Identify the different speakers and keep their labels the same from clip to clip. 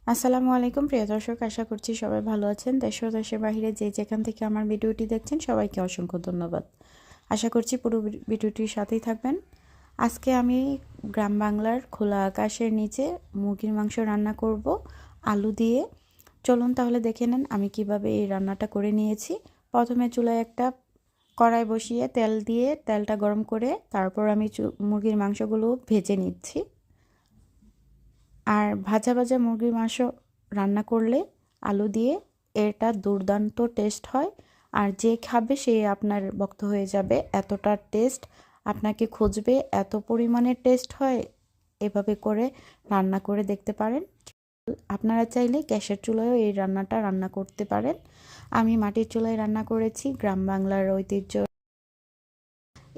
Speaker 1: আসসালামু আলাইকুম প্রিয় দর্শক, আশা করছি সবাই ভালো আছেন। দেশ ও দেশের বাইরে যে যেখান থেকে আমার ভিডিওটি দেখছেন সবাইকে অসংখ্য ধন্যবাদ। আশা করছি পুরো ভিডিওটির সাথেই থাকবেন। আজকে আমি গ্রাম বাংলার খোলা আকাশের নিচে মুরগির মাংস রান্না করব আলু দিয়ে। চলুন তাহলে দেখে নেন আমি কিভাবে এই রান্নাটা করে নিয়েছি। প্রথমে চুলায় একটা কড়াই বসিয়ে তেল দিয়ে তেলটা গরম করে তারপর আমি মুরগির মাংসগুলো ভেজে নিচ্ছি। আর ভাজা ভাজা মুরগির মাংস রান্না করলে আলু দিয়ে এটা দুর্দান্ত টেস্ট হয়। আর যে খাবে সে আপনার ভক্ত হয়ে যাবে, এতটা টেস্ট আপনাকে খুঁজবে, এত পরিমাণে টেস্ট হয়। এভাবে করে রান্না করে দেখতে পারেন। আপনারা চাইলে গ্যাসের চুলায়ও এই রান্নাটা রান্না করতে পারেন। আমি মাটির চুলায় রান্না করেছি, গ্রাম বাংলার ঐতিহ্য।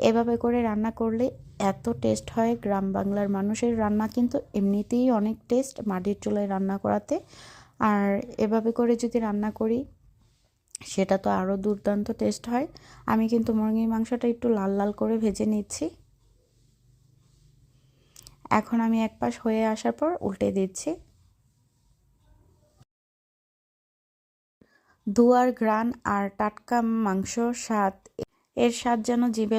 Speaker 1: এভাবে করে রান্না করলে এত টেস্ট হয়। গ্রাম বাংলার মানুষের রান্না কিন্তু এমনিতেই অনেক টেস্ট মাটির চুলায় রান্না করাতে। আর এভাবে করে যদি রান্না করি সেটা তো আরও দুর্দান্ত টেস্ট হয়। আমি কিন্তু মুরগির মাংসটা একটু লাল লাল করে ভেজে নিচ্ছি। এখন আমি এক পাশ হয়ে আসার পর উল্টে দিচ্ছি। ধোয়ার ঘ্রাণ আর টাটকা মাংস স্বাদ, এর স্বাদ যেন জিভে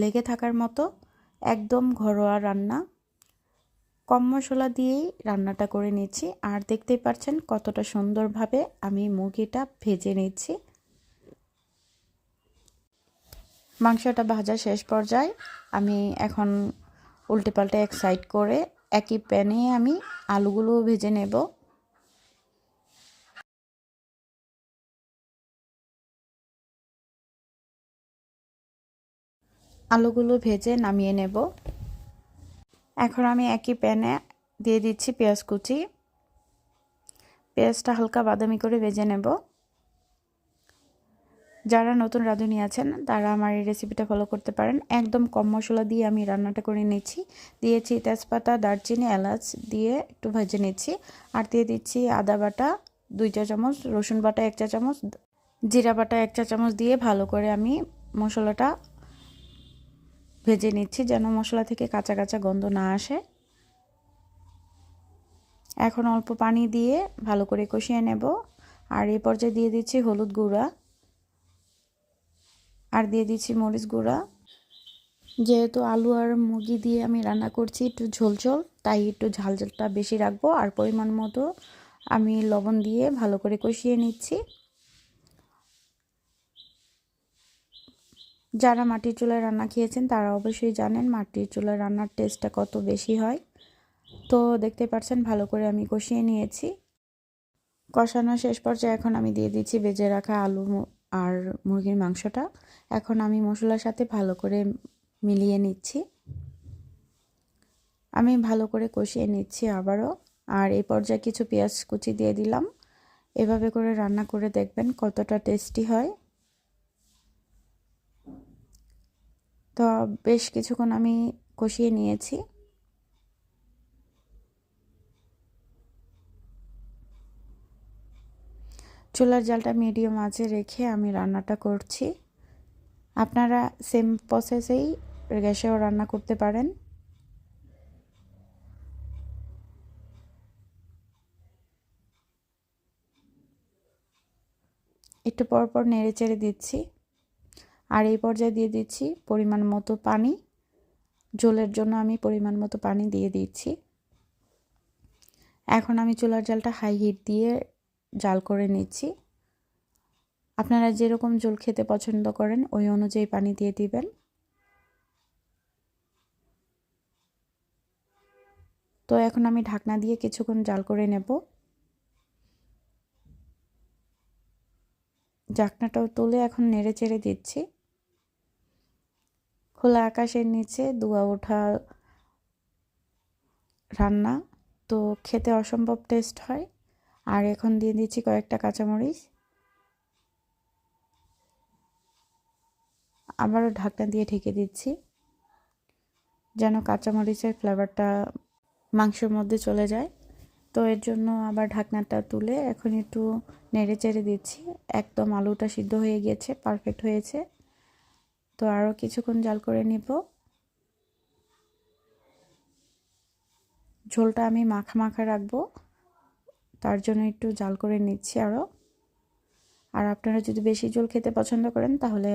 Speaker 1: লেগে থাকার মতো। একদম ঘরোয়া রান্না, কম মশলা দিয়েই রান্নাটা করে নিচ্ছি। আর দেখতেই পাচ্ছেন কতটা সুন্দরভাবে আমি মুরগিটা ভেজে নিচ্ছি। মাংসটা ভাজা শেষ পর্যায়ে আমি এখন উল্টে পাল্টে এক সাইড করে একই প্যানে আমি আলুগুলো ভেজে নেব। আলুগুলো ভেজে নামিয়ে নেব। এখন আমি একই প্যানে দিয়ে দিচ্ছি পেঁয়াজ কুচি। পেঁয়াজটা হালকা বাদামি করে ভেজে নেব। যারা নতুন রাঁধুনি আছেন তারা আমার এই রেসিপিটা ফলো করতে পারেন। একদম কম মশলা দিয়ে আমি রান্নাটা করে নিচ্ছি। দিয়েছি তেজপাতা, দারচিনি, এলাচ দিয়ে একটু ভেজে নিচ্ছি। আর দিয়ে দিচ্ছি আদা বাটা 2 চা চামচ, রসুন বাটা 1 চা চামচ, জিরা বাটা 1 চা চামচ দিয়ে ভালো করে আমি মশলাটা ভেজে নিচ্ছি যেন মশলা থেকে কাঁচা কাঁচা গন্ধ না আসে। এখন অল্প পানি দিয়ে ভালো করে কষিয়ে নেব। আর এই পর্যায়ে দিয়ে দিচ্ছি হলুদ গুঁড়া আর দিয়ে দিচ্ছি মরিচ গুঁড়া। যেহেতু আলু আর মুরগি দিয়ে আমি রান্না করছি একটু ঝোল ঝোল, তাই একটু ঝাল ঝালটা বেশি রাখবো। আর পরিমাণ মতো আমি লবণ দিয়ে ভালো করে কষিয়ে নিচ্ছি। যারা মাটির চুলায় রান্না খেয়েছেন তারা অবশ্যই জানেন মাটির চুলায় রান্নার টেস্টটা কত বেশি হয়। তো দেখতে পাচ্ছেন ভালো করে আমি কষিয়ে নিয়েছি। কষানো শেষ পর্যায়ে এখন আমি দিয়ে দিচ্ছি ভেজে রাখা আলু আর মুরগির মাংসটা। এখন আমি মশলার সাথে ভালো করে মিলিয়ে নিচ্ছি। আমি ভালো করে কষিয়ে নিচ্ছি আবারও। আর এই পর্যায়ে কিছু পেঁয়াজ কুচি দিয়ে দিলাম। এভাবে করে রান্না করে দেখবেন কতটা টেস্টি হয়। তো বেশ কিছুক্ষণ আমি কষিয়ে নিয়েছি। চুলার জালটা মিডিয়াম আঁচে রেখে আমি রান্নাটা করছি। আপনারা সেম প্রসেসেই গ্যাসেও রান্না করতে পারেন। একটু পর পর নেড়ে চেড়ে দিচ্ছি। আর এই পর্যায়ে দিয়ে দিচ্ছি পরিমাণ মতো পানি। ঝোলের জন্য আমি পরিমাণ মতো পানি দিয়ে দিচ্ছি। এখন আমি চুলার জালটা হাই হিট দিয়ে জাল করে নিচ্ছি। আপনারা যেরকম ঝোল খেতে পছন্দ করেন ওই অনুযায়ী পানি দিয়ে দিবেন। তো এখন আমি ঢাকনা দিয়ে কিছুক্ষণ জাল করে নেব। ঢাকনাটাও তুলে এখন নেড়ে চেড়ে দিচ্ছি। খোলা আকাশের নিচে ধোঁয়া ওঠা রান্না, তো খেতে অসম্ভব টেস্ট হয়। আর এখন দিয়ে দিচ্ছি কয়েকটা কাঁচামরিচ। আবারও ঢাকনা দিয়ে ঢেকে দিচ্ছি যেন কাঁচামরিচের ফ্লেভারটা মাংসের মধ্যে চলে যায়। তো এর জন্য আবার ঢাকনাটা তুলে এখন একটু নেড়ে চেড়ে দিচ্ছি। একদম আলুটা সিদ্ধ হয়ে গিয়েছে, পারফেক্ট হয়েছে। তো আরও কিছুক্ষণ জাল করে নিব। ঝোলটা আমি মাখা মাখা রাখবো। তার জন্য একটু জাল করে নিচ্ছি আরও। আর আপনারা যদি বেশি ঝোল খেতে পছন্দ করেন তাহলে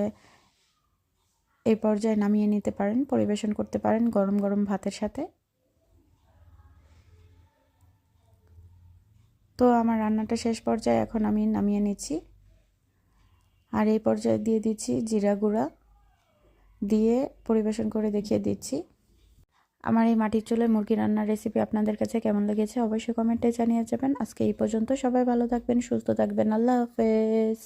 Speaker 1: এই পর্যায়ে নামিয়ে নিতে পারেন, পরিবেশন করতে পারেন গরম গরম ভাতের সাথে। তো আমার রান্নাটা শেষ পর্যায়ে, এখন আমি নামিয়ে নিচ্ছি। আর এই পর্যায়ে দিয়ে দিচ্ছি জিরা গুঁড়া, দিয়ে পরিবেশন করে দেখিয়ে দিচ্ছি। আমার এই মাটির চুলায় মুরগি রান্নার রেসিপি আপনাদের কাছে কেমন লেগেছে অবশ্যই কমেন্টে জানিয়ে যাবেন। আজকে এই পর্যন্ত, সবাই ভালো থাকবেন, সুস্থ থাকবেন, আল্লাহ হাফেজ।